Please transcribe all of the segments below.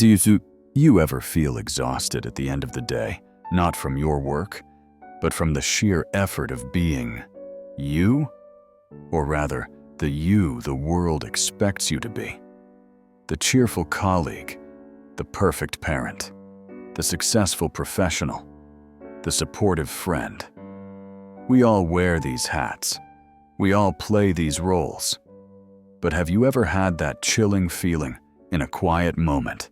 Do you ever feel exhausted at the end of the day, not from your work, but from the sheer effort of being you? Or rather, the you the world expects you to be. The cheerful colleague, the perfect parent, the successful professional, the supportive friend. We all wear these hats. We all play these roles. But have you ever had that chilling feeling in a quiet moment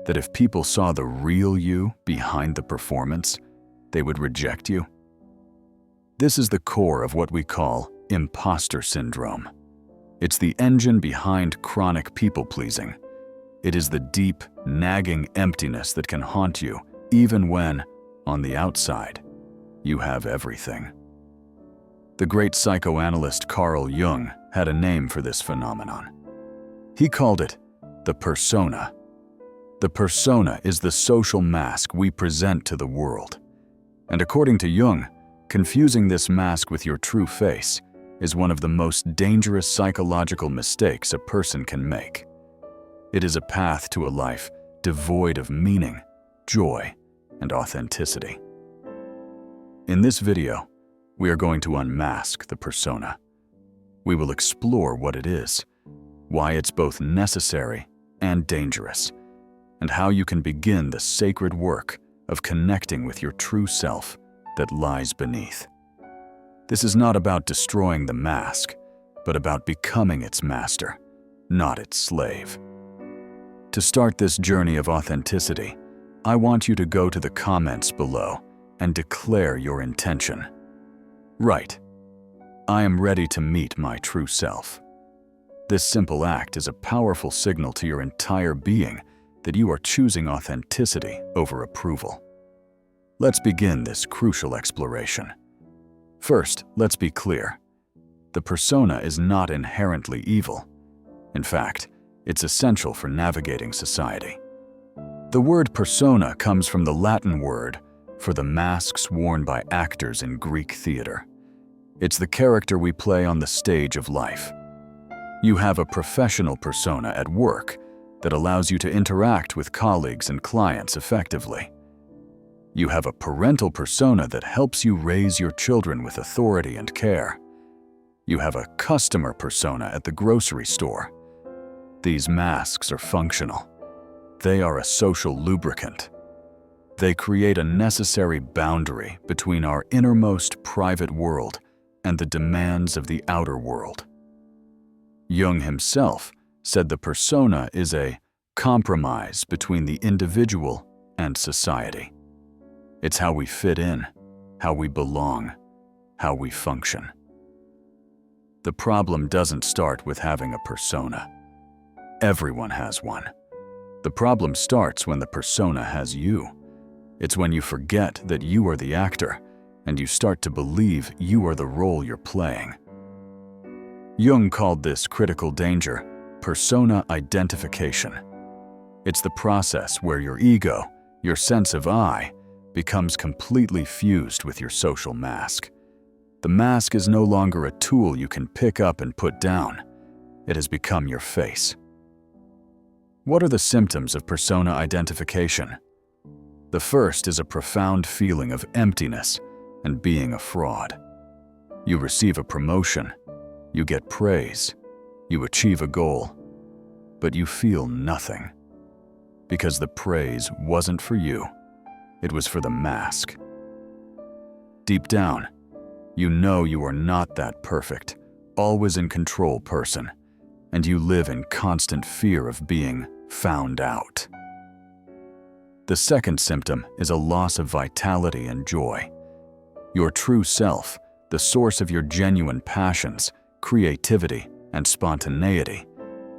that if people saw the real you behind the performance, they would reject you? This is the core of what we call imposter syndrome. It's the engine behind chronic people-pleasing. It is the deep, nagging emptiness that can haunt you even when, on the outside, you have everything. The great psychoanalyst Carl Jung had a name for this phenomenon. He called it the persona. The persona is the social mask we present to the world. And according to Jung, confusing this mask with your true face is one of the most dangerous psychological mistakes a person can make. It is a path to a life devoid of meaning, joy, and authenticity. In this video, we are going to unmask the persona. We will explore what it is, why it's both necessary and dangerous, and how you can begin the sacred work of connecting with your true self that lies beneath. This is not about destroying the mask, but about becoming its master, not its slave. To start this journey of authenticity, I want you to go to the comments below and declare your intention. Write, "I am ready to meet my true self." This simple act is a powerful signal to your entire being that you are choosing authenticity over approval. Let's begin this crucial exploration. First, let's be clear. The persona is not inherently evil. In fact, it's essential for navigating society. The word persona comes from the Latin word for the masks worn by actors in Greek theater. It's the character we play on the stage of life. You have a professional persona at work that allows you to interact with colleagues and clients effectively. You have a parental persona that helps you raise your children with authority and care. You have a customer persona at the grocery store. These masks are functional. They are a social lubricant. They create a necessary boundary between our innermost private world and the demands of the outer world. Jung himself said the persona is a compromise between the individual and society. It's how we fit in, how we belong, how we function. The problem doesn't start with having a persona. Everyone has one. The problem starts when the persona has you. It's when you forget that you are the actor and you start to believe you are the role you're playing. Jung called this critical danger persona identification. It's the process where your ego, your sense of I, becomes completely fused with your social mask. The mask is no longer a tool you can pick up and put down. It has become your face. What are the symptoms of persona identification? The first is a profound feeling of emptiness and being a fraud. You receive a promotion, you get praise, you achieve a goal, but you feel nothing. Because the praise wasn't for you, it was for the mask. Deep down, you know you are not that perfect, always in control person, and you live in constant fear of being found out. The second symptom is a loss of vitality and joy. Your true self, the source of your genuine passions, creativity, and spontaneity,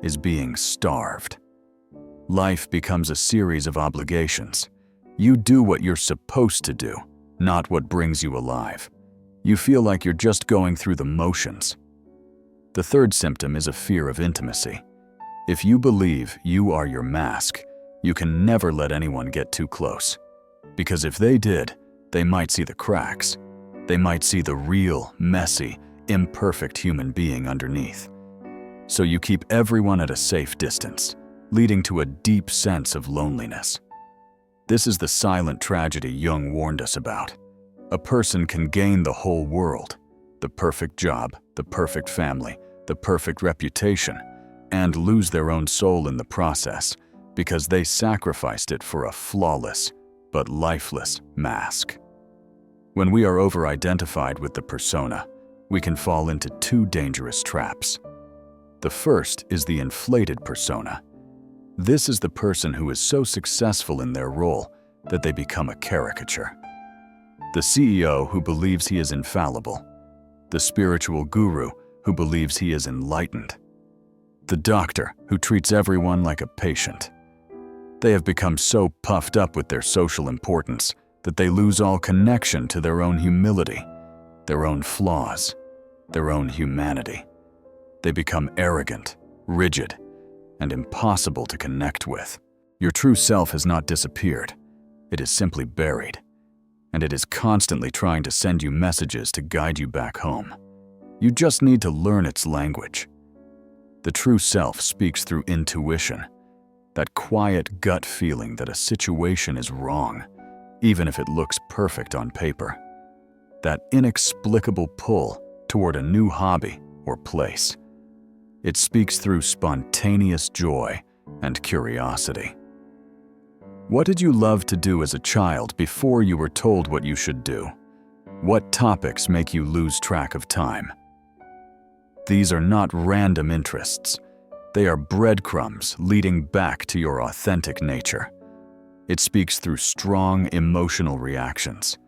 is being starved. Life becomes a series of obligations. You do what you're supposed to do, not what brings you alive. You feel like you're just going through the motions. The third symptom is a fear of intimacy. If you believe you are your mask, you can never let anyone get too close. Because if they did, they might see the cracks. They might see the real, messy, imperfect human being underneath. So you keep everyone at a safe distance, leading to a deep sense of loneliness. This is the silent tragedy Jung warned us about. A person can gain the whole world, the perfect job, the perfect family, the perfect reputation, and lose their own soul in the process because they sacrificed it for a flawless but lifeless mask. When we are over-identified with the persona, we can fall into two dangerous traps. The first is the inflated persona. This is the person who is so successful in their role that they become a caricature. The CEO who believes he is infallible, the spiritual guru who believes he is enlightened, the doctor who treats everyone like a patient. They have become so puffed up with their social importance that they lose all connection to their own humility, their own flaws, their own humanity. They become arrogant, rigid, and impossible to connect with. Your true self has not disappeared. It is simply buried, and it is constantly trying to send you messages to guide you back home. You just need to learn its language. The true self speaks through intuition, that quiet gut feeling that a situation is wrong, even if it looks perfect on paper. That inexplicable pull toward a new hobby or place. It speaks through spontaneous joy and curiosity. What did you love to do as a child before you were told what you should do? What topics make you lose track of time? These are not random interests. They are breadcrumbs leading back to your authentic nature. It speaks through strong emotional reactions.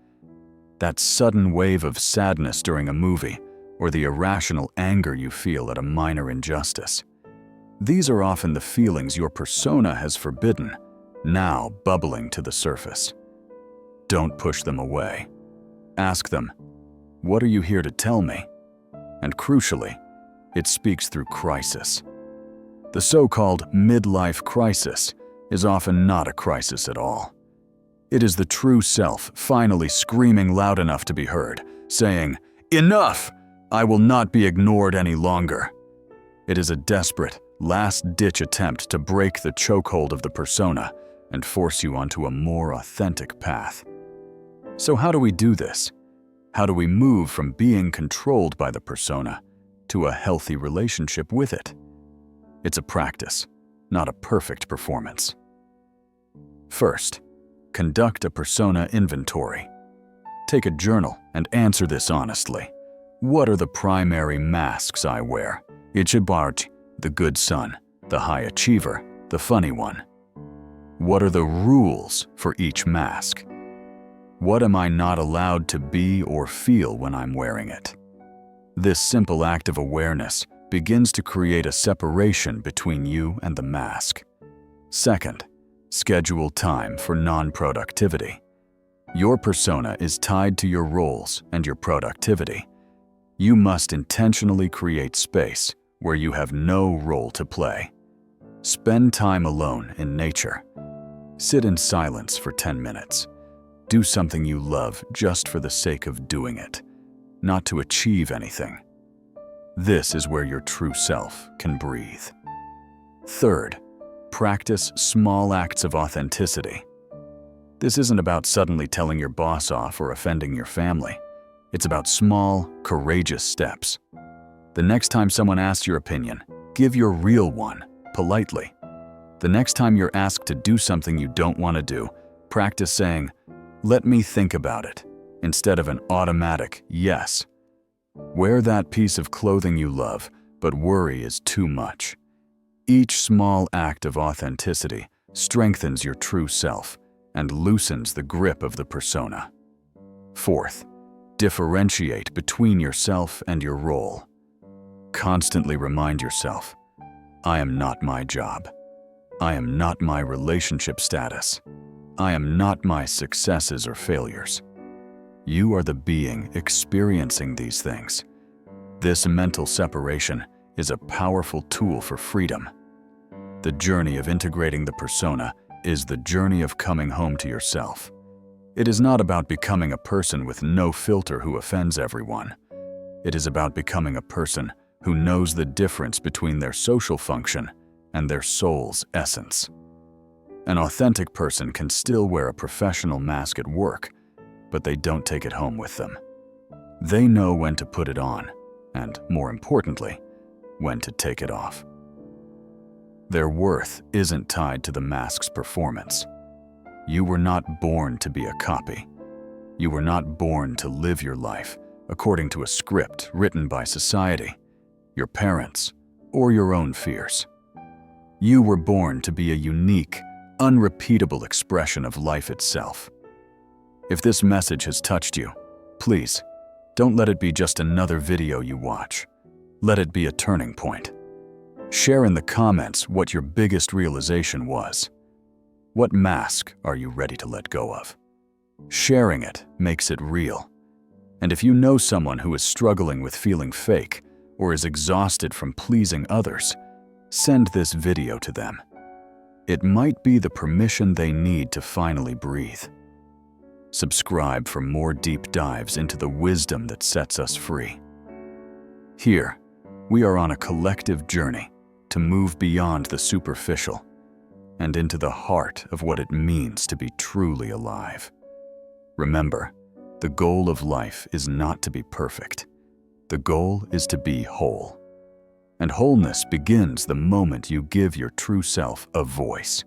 That sudden wave of sadness during a movie, or the irrational anger you feel at a minor injustice. These are often the feelings your persona has forbidden, now bubbling to the surface. Don't push them away. Ask them, "What are you here to tell me?" And crucially, it speaks through crisis. The so-called midlife crisis is often not a crisis at all. It is the true self finally screaming loud enough to be heard, saying, "Enough! I will not be ignored any longer." It is a desperate, last-ditch attempt to break the chokehold of the persona and force you onto a more authentic path. So how do we do this? How do we move from being controlled by the persona to a healthy relationship with it? It's a practice, not a perfect performance. First, conduct a persona inventory. Take a journal and answer this honestly. What are the primary masks I wear? Ichibarj, the good son, the high achiever, the funny one. What are the rules for each mask? What am I not allowed to be or feel when I'm wearing it? This simple act of awareness begins to create a separation between you and the mask. Second, schedule time for non-productivity. Your persona is tied to your roles and your productivity. You must intentionally create space where you have no role to play. Spend time alone in nature. Sit in silence for 10 minutes. Do something you love just for the sake of doing it, not to achieve anything. This is where your true self can breathe. Third, practice small acts of authenticity. This isn't about suddenly telling your boss off or offending your family. It's about small, courageous steps. The next time someone asks your opinion, give your real one, politely. The next time you're asked to do something you don't want to do, practice saying, "Let me think about it," instead of an automatic yes. Wear that piece of clothing you love, but worry is too much. Each small act of authenticity strengthens your true self and loosens the grip of the persona. Fourth, differentiate between yourself and your role. Constantly remind yourself, I am not my job. I am not my relationship status. I am not my successes or failures. You are the being experiencing these things. This mental separation is a powerful tool for freedom. The journey of integrating the persona is the journey of coming home to yourself. It is not about becoming a person with no filter who offends everyone. It is about becoming a person who knows the difference between their social function and their soul's essence. An authentic person can still wear a professional mask at work, but they don't take it home with them. They know when to put it on, and more importantly, when to take it off. Their worth isn't tied to the mask's performance. You were not born to be a copy. You were not born to live your life according to a script written by society, your parents, or your own fears. You were born to be a unique, unrepeatable expression of life itself. If this message has touched you, please, don't let it be just another video you watch. Let it be a turning point. Share in the comments what your biggest realization was. What mask are you ready to let go of? Sharing it makes it real. And if you know someone who is struggling with feeling fake or is exhausted from pleasing others, send this video to them. It might be the permission they need to finally breathe. Subscribe for more deep dives into the wisdom that sets us free. Here, we are on a collective journey to move beyond the superficial and into the heart of what it means to be truly alive. Remember, the goal of life is not to be perfect. The goal is to be whole. And wholeness begins the moment you give your true self a voice.